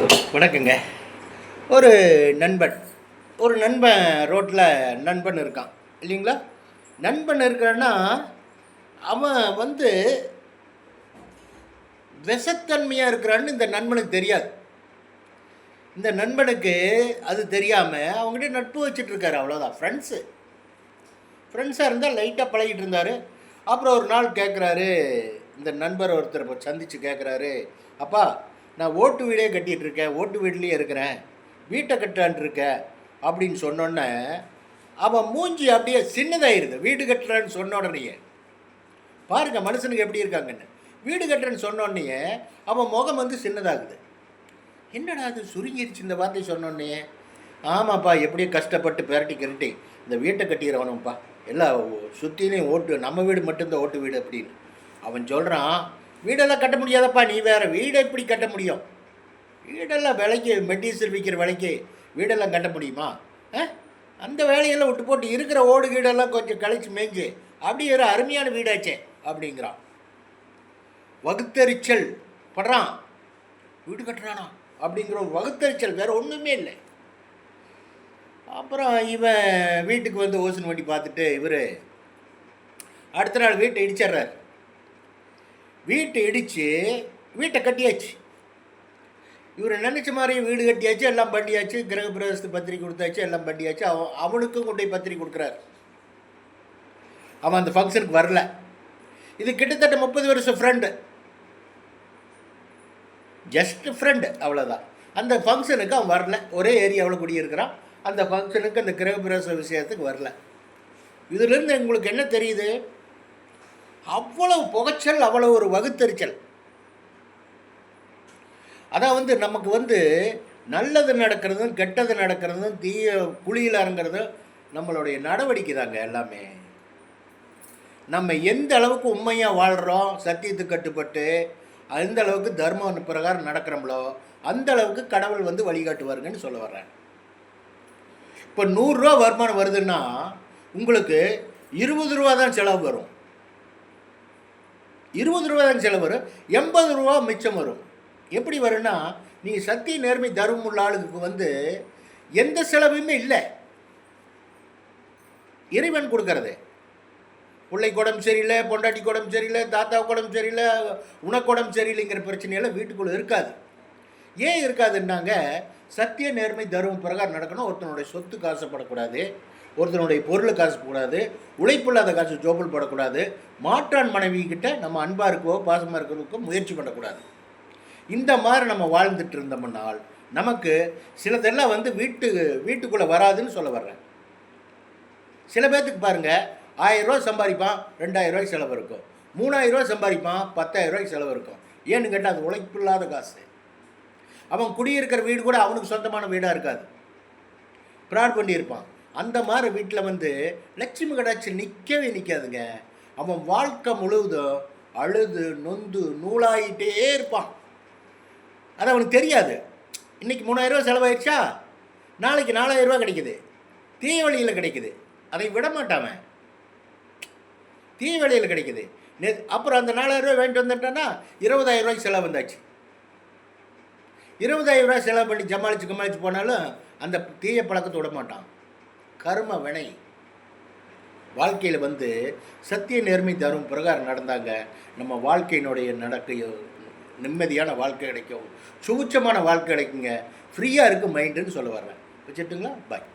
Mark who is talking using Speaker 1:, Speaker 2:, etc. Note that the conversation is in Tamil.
Speaker 1: வணக்கங்க. ஒரு நண்பன் ஒரு நண்பன் ரோட்டில் நண்பன் இருக்கான் இல்லைங்களா? நண்பன் இருக்கிறான்னா அவன் விஷத்தன்மையாக இருக்கிறான்னு இந்த நண்பனுக்கு தெரியாது. இந்த நண்பனுக்கு அது தெரியாமல் அவங்ககிட்ட நட்பு வச்சுட்ருக்காரு, அவ்வளோதான். ஃப்ரெண்ட்ஸாக இருந்தால் லைட்டாக பழகிட்டு இருந்தார். அப்புறம் ஒரு நாள் கேட்குறாரு, இந்த நண்பர் ஒருத்தர் இப்போ சந்தித்து கேட்குறாரு, அப்பா நான் ஓட்டு வீடே கட்டிகிட்ருக்கேன், ஓட்டு வீட்லேயே இருக்கிறேன், வீட்டை கட்டுறான் இருக்க அப்படின்னு சொன்னோன்னே அவன் மூஞ்சி அப்படியே சின்னதாயிருது. வீடு கட்டுறான்னு சொன்ன உடனேயே பாருங்கள் மனுஷனுக்கு எப்படி இருக்காங்கன்னு. வீடு கட்டுறேன்னு சொன்னோடனே அவன் முகம் சின்னதாகுது. என்னடா அது சுருங்கிருச்சு இந்த வார்த்தை சொன்னோடனே. ஆமாப்பா, எப்படியோ கஷ்டப்பட்டு கிரட்டி இந்த வீட்டை கட்டிடுறவனும்ப்பா, எல்லாம் சுற்றிலையும் ஓட்டு, நம்ம வீடு மட்டும்தான் ஓட்டு வீடு அப்படின்னு அவன் சொல்கிறான். வீடெல்லாம் கட்ட முடியாதப்பா, நீ வேறு வீடை எப்படி கட்ட முடியும்? வீடெல்லாம் விலைக்கு மெட்டீரியல் விற்கிற விலைக்கு வீடெல்லாம் கட்ட முடியுமா? அந்த வேலையெல்லாம் விட்டு போட்டு இருக்கிற ஓடு வீடெல்லாம் கொஞ்சம் கழிச்சு மேய்ஞ்சி அப்படி ஒரு அருமையான வீடாச்சே அப்படிங்கிறான். வகுத்தறிச்சல் படுறான், வீடு கட்டுறானா அப்படிங்கிற ஒரு வகுத்தறிச்சல், வேறு ஒன்றுமே இல்லை. அப்புறம் இவன் வீட்டுக்கு ஓசன் வண்டி பார்த்துட்டு இவர் அடுத்த நாள் வீட்டை இடிச்சிட்றார். வீட்டை இடித்து வீட்டை கட்டியாச்சு. இவர் நினச்ச மாதிரி வீடு கட்டியாச்சு, எல்லாம் பண்ணியாச்சு, கிரக பிரவேசத்துக்கு பத்திரிக்கை கொடுத்தாச்சு, எல்லாம் பண்ணியாச்சு. அவனுக்கும் கொண்டு போய் பத்திரிக்கை கொடுக்குறாரு. அவன் அந்த ஃபங்க்ஷனுக்கு வரல. இது கிட்டத்தட்ட 30 வருஷம் ஃப்ரெண்டு, ஜஸ்ட் ஃப்ரெண்டு, அவ்வளோதான். அந்த ஃபங்க்ஷனுக்கு அவன் வரல. ஒரே ஏரியாவில் குடியிருக்கிறான். அந்த ஃபங்க்ஷனுக்கு அந்த கிரக பிரவேச விஷயத்துக்கு வரல. இதிலிருந்து உங்களுக்கு என்ன தெரியுது? அவ்வளவு புகைச்சல், அவ்வளோ ஒரு வகுத்தறிச்சல். அதான் நமக்கு நல்லது நடக்கிறதும் கெட்டது நடக்கிறதும் தீய குழியில் இறங்குறதும் நம்மளுடைய நடவடிக்கை தாங்க எல்லாமே. நம்ம எந்த அளவுக்கு உண்மையாக வாழ்கிறோம், சத்தியத்துக்கு கட்டுப்பட்டு அந்த அளவுக்கு தர்மம் பிரகாரம் நடக்கிறோம்ளோ அந்த அளவுக்கு கடவுள் வழிகாட்டுவாருங்கன்னு சொல்ல வர்றேன். இப்போ 100 ரூபா வருமானம் வருதுன்னா உங்களுக்கு 20 ரூபா தான் செலவு வரும். 20 ரூபா தான் செலவு வரும், 80 ரூபா மிச்சம் வரும். எப்படி வரும்னா, நீங்கள் சத்திய நேர்மை தர்மம் உள்ள ஆளுக்கு எந்த செலவுமே இல்லை. இறைவன் கொடுக்கறது. பிள்ளைக்கு உடம்பு சரியில்லை, பொண்டாட்டிக்கு உடம்பு சரியில்லை, தாத்தாவுக்கு உடம்பு சரியில்லை, உனக்கு உடம்பு சரியில்லைங்கிற பிரச்சனையெல்லாம் வீட்டுக்குள்ளே இருக்காது. ஏன் இருக்காதுன்னாங்க, சத்திய நேர்மை தர்மம் பிரகாரம் நடக்கணும். ஒருத்தனுடைய சொத்து காசுப்படக்கூடாது, ஒருத்தனுடைய பொருள் காசுப்படக்கூடாது, உழைப்பில்லாத காசு ஜோபிள் படக்கூடாது, மாற்றான் மனைவி கிட்ட நம்ம அன்பாக இருக்கவோ பாசமாக இருக்கிறதுக்கோ முயற்சி பண்ணக்கூடாது. இந்த மாதிரி நம்ம வாழ்ந்துட்டு இருந்தோம்னால் நமக்கு சிலதெல்லாம் வீட்டுக்குள்ளே வராதுன்னு சொல்ல வர்றேன். சில பேர்த்துக்கு பாருங்கள், 1000 ரூபா சம்பாதிப்பான், 2000 ரூபாய்க்கு செலவு இருக்கும். 3000 ரூபா சம்பாதிப்பான், 10,000 ரூபாய்க்கு செலவு இருக்கும். ஏன்னு கேட்டால் அது உழைப்பில்லாத காசு. அவன் குடியிருக்கிற வீடு கூட அவனுக்கு சொந்தமான வீடாக இருக்காது, ப்ராட் பண்ணியிருப்பான். அந்த மாதிரி வீட்டில் லட்சுமி கடாட்சி நிற்கவே நிற்காதுங்க. அவன் வாழ்க்கை முழுவதும் அழுது நொந்து நூலாயிட்டே இருப்பான். அது அவனுக்கு தெரியாது. இன்றைக்கி 3000 ரூபா செலவாயிடுச்சா, நாளைக்கு 4000 ரூபா கிடைக்குது, தீய வழியில் கிடைக்குது, அதை விட மாட்டான். தீய வழியில் கிடைக்குது. அப்புறம் அந்த 4000 ரூபா வாங்கிட்டு வந்துட்டான்னா 20,000 ரூபாய்க்கு செலவு வந்தாச்சு. 20,000 ரூபா செலவு பண்ணி சமாளித்து போனாலும் அந்த தீய பழக்கத்தை விட மாட்டான். கர்ம வினை. வாழ்க்கையில் சத்திய நேர்மை தரும் பிரகாரம் நடந்தாங்க, நம்ம வாழ்க்கையினுடைய நிம்மதியான வாழ்க்கை கிடைக்கும், சுகுச்சமான வாழ்க்கை கிடைக்குங்க, ஃப்ரீயாக இருக்கும் மைண்டுன்னு சொல்ல வர்றேன். வச்சுட்டுங்களா? பாய்.